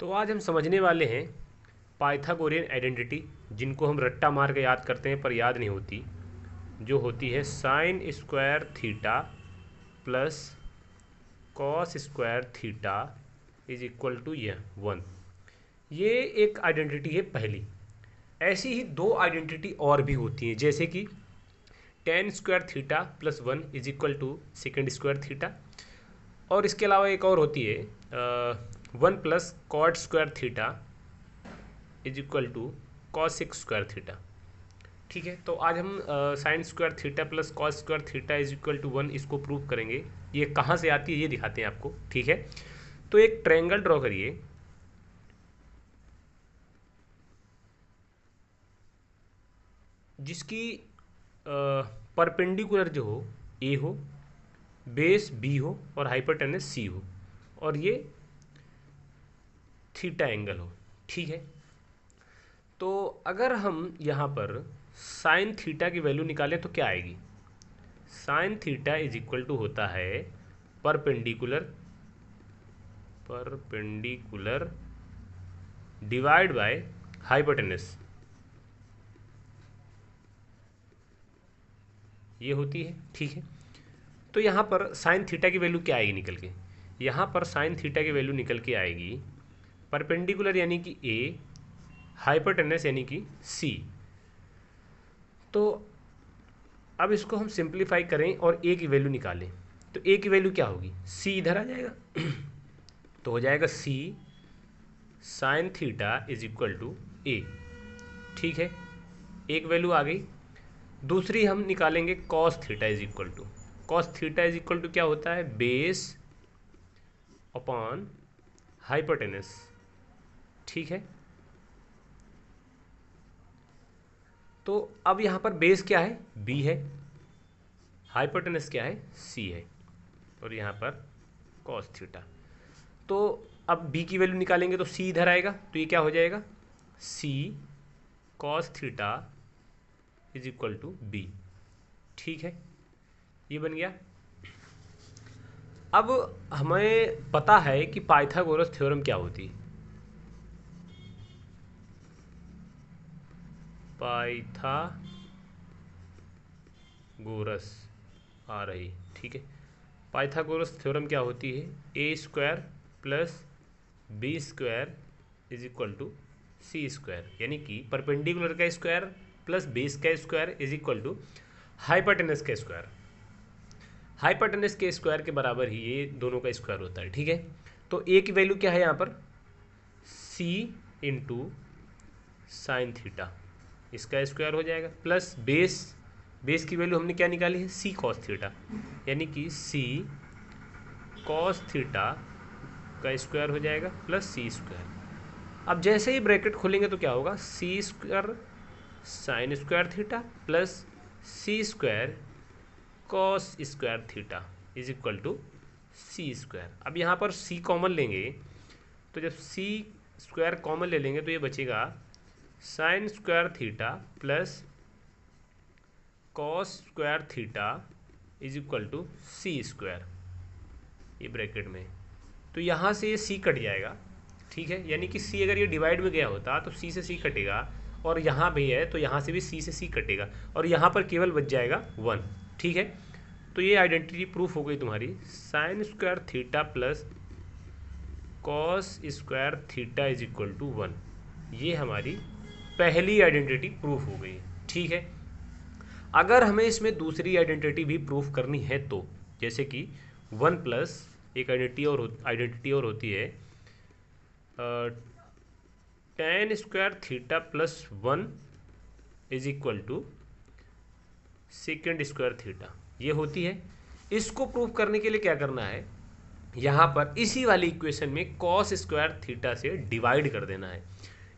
तो आज हम समझने वाले हैं पाइथागोरियन आइडेंटिटी, जिनको हम रट्टा मार के याद करते हैं पर याद नहीं होती, जो होती है sine square theta plus cos square theta is equal to यह 1। ये एक आइडेंटिटी है पहली। ऐसी ही दो आइडेंटिटी और भी होती हैं, जैसे कि tan square theta plus 1 is equal to second square theta. और इसके अलावा एक और होती है 1 plus cot square theta is equal to cos square theta. ठीक है, तो आज हम sine square theta plus cos square theta is equal to 1 इसको प्रूव करेंगे। ये कहाँ से आती है ये दिखाते हैं आपको। ठीक है, तो एक ट्रायंगल ड्रॉ करिए जिसकी परपेंडिकुलर जो हो ए हो, बेस बी हो और हाइपोटेनस सी हो, और ये थीटा एंगल हो। ठीक है, तो अगर हम यहाँ पर साइन थीटा की वैल्यू निकालें तो क्या आएगी? Sine theta is equal to होता है परपेंडिकुलर डिवाइड बाय हाइपोटेनस, ये होती है। ठीक है, तो यहाँ पर साइन थीटा की वैल्यू क्या आएगी निकल के? यहाँ पर साइन थीटा की वैल्यू निकल के आएगी परपेंडिकुलर यानी कि ए, हाइपोटेनस यानी कि सी। तो अब इसको हम सिंप्लीफाई करें और ए की वैल्यू निकालें, तो ए की वैल्यू क्या होगी? सी इधर आ जाएगा तो हो जाएगा C sine theta is equal to A. ठीक है, एक वैल्यू आ गई। दूसरी हम निकालेंगे cos theta is equal to, cos theta is equal to क्या होता है? Base upon hypotenuse. ठीक है, तो अब यहाँ पर बेस क्या है? बी है, हाइपोटेनस क्या है? सी है, और यहाँ पर कॉस थीटा। तो अब बी की वैल्यू निकालेंगे तो सी इधर आएगा, तो ये क्या हो जाएगा? C cos theta is equal to B. ठीक है, ये बन गया। अब हमें पता है कि पाइथागोरस थ्योरम क्या होती है। पाइथागोरस आ रही, ठीक है। पाइथागोरस थ्योरम क्या होती है? A square plus B square is equal to C square, यानी कि परपेंडिकुलर का स्क्वायर प्लस बेस का square is equal to hypotenuse का स्क्वायर। हाइपोटेनस के स्क्वायर के बराबर ही ये दोनों का स्क्वायर होता है। ठीक है, तो ए की वैल्यू क्या है यहाँ पर? सी इंटू साइन थीटा, इसका स्क्वायर हो जाएगा, प्लस बेस की वैल्यू हमने क्या निकाली है? सी कॉस थीटा, यानी कि सी कॉस थीटा का स्क्वायर हो जाएगा प्लस सी स्क्वायर। अब जैसे ही ब्रैकेट खोलेंगे तो क्या होगा? C square sine square theta plus C square cos square theta is equal to C square. अब यहाँ पर सी कॉमन लेंगे, तो जब सी स्क्वायर कॉमन ले लेंगे तो ये बचेगा sine square theta plus cos square theta is equal to C square, ये ब्रैकेट में। तो यहाँ से ये सी कट जाएगा। ठीक है, यानी कि सी अगर ये डिवाइड में गया होता तो सी से सी कटेगा, और यहाँ भी है तो यहाँ से भी सी से सी कटेगा, और यहाँ पर केवल बच जाएगा 1। ठीक है, तो ये आइडेंटिटी प्रूफ हो गई तुम्हारी। Sine square theta plus cos square theta is equal to 1, ये हमारी पहली आइडेंटिटी प्रूफ हो गई। ठीक है, अगर हमें इसमें दूसरी आइडेंटिटी भी प्रूफ करनी है तो, जैसे कि 1 प्लस एक आइडेंटिटी और होती है tan square theta plus 1 is equal to second square theta, ये होती है। इसको प्रूव करने के लिए क्या करना है? यहाँ पर इसी वाली इक्वेशन में कॉस स्क्वायर थीटा से डिवाइड कर देना है।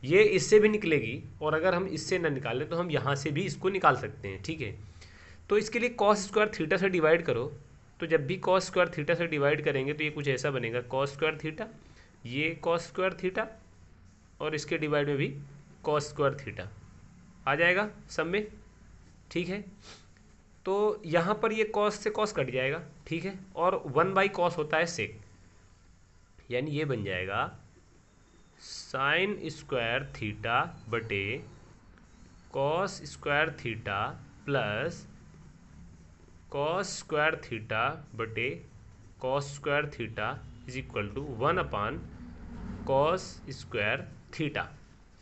ये इससे भी निकलेगी, और अगर हम इससे ना निकालें तो हम यहाँ से भी इसको निकाल सकते हैं। ठीक है, तो इसके लिए कॉस स्क्वायर थीटा से डिवाइड करो, तो जब भी कॉस स्क्वायर थीटा से डिवाइड करेंगे तो ये कुछ ऐसा बनेगा, कॉस स्क्वायर थीटा, ये कॉस स्क्वायर थीटा, और इसके डिवाइड में भी कॉस स्क्वायर थीटा आ जाएगा सब में। ठीक है, तो यहाँ पर ये कॉस से कॉस कट जाएगा। ठीक है, और 1 बाई कॉस होता है सेक, यानी ये बन जाएगा साइन स्क्वायर थीटा बटे cos square theta plus cos square theta बटे cos square theta is equal to 1 cos square theta.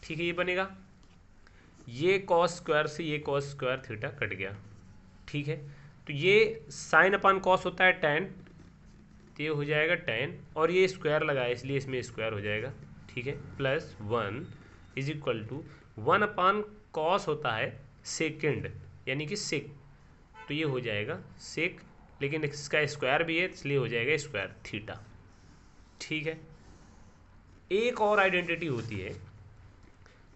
ठीक है, ये बनेगा, ये कॉस स्क्वायर से ये कॉस स्क्वायर थीटा कट गया। ठीक है, तो ये साइन अपान कॉस होता है tan, तो ये हो जाएगा tan, और ये स्क्वायर लगाया इसलिए इसमें स्क्वायर हो जाएगा। ठीक है, plus 1 is equal to 1 cos होता है सेकेंड यानी कि सेक, तो ये हो जाएगा सेक, लेकिन इसका स्क्वायर भी है इसलिए हो जाएगा स्क्वायर थीटा। ठीक है, एक और आइडेंटिटी होती है,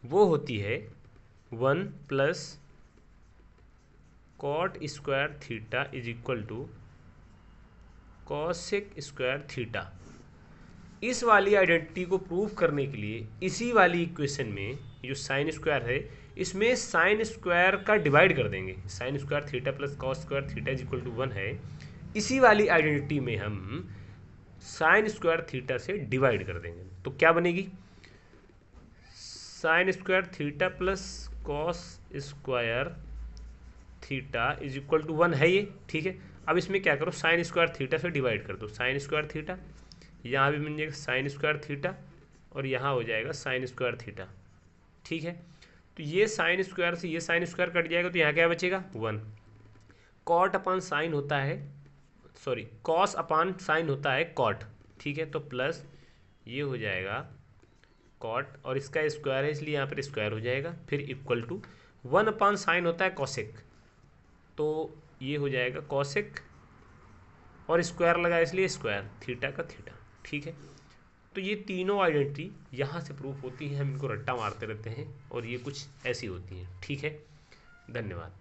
वो होती है 1 plus cot square theta is equal to cosec square theta. इस वाली आइडेंटिटी को प्रूव करने के लिए इसी वाली इक्वेशन में जो साइन स्क्वायर है इसमें साइन स्क्वायर का डिवाइड कर देंगे। Sine square theta plus cos square theta is equal to 1 है, इसी वाली आइडेंटिटी में हम साइन स्क्वायर थीटा से डिवाइड कर देंगे, तो क्या बनेगी, sine square theta plus cos square theta is equal to 1 है ये। ठीक है, अब इसमें क्या करो, साइन स्क्वायर थीटा से डिवाइड कर दो, साइन स्क्वायर थीटा, यहाँ भी मिल जाएगा साइन स्क्वायर थीटा, और यहाँ हो जाएगा साइन स्क्वायर थीटा। ठीक है, तो ये साइन स्क्वायर से ये साइन स्क्वायर कट जाएगा, तो यहाँ क्या बचेगा 1। कॉट अपान साइन होता है, सॉरी कॉस अपान साइन होता है कॉट। ठीक है, तो प्लस ये हो जाएगा कॉट, और इसका स्क्वायर है इसलिए यहाँ पर स्क्वायर हो जाएगा, फिर इक्वल टू 1 अपान साइन होता है कॉसेक, तो ये हो जाएगा कॉसेक, और स्क्वायर लगा इसलिए स्क्वायर थीटा का थीटा। ठीक है, तो ये तीनों आइडेंटिटी यहाँ से प्रूफ होती हैं, हम इनको रट्टा मारते रहते हैं और ये कुछ ऐसी होती हैं। ठीक है, धन्यवाद।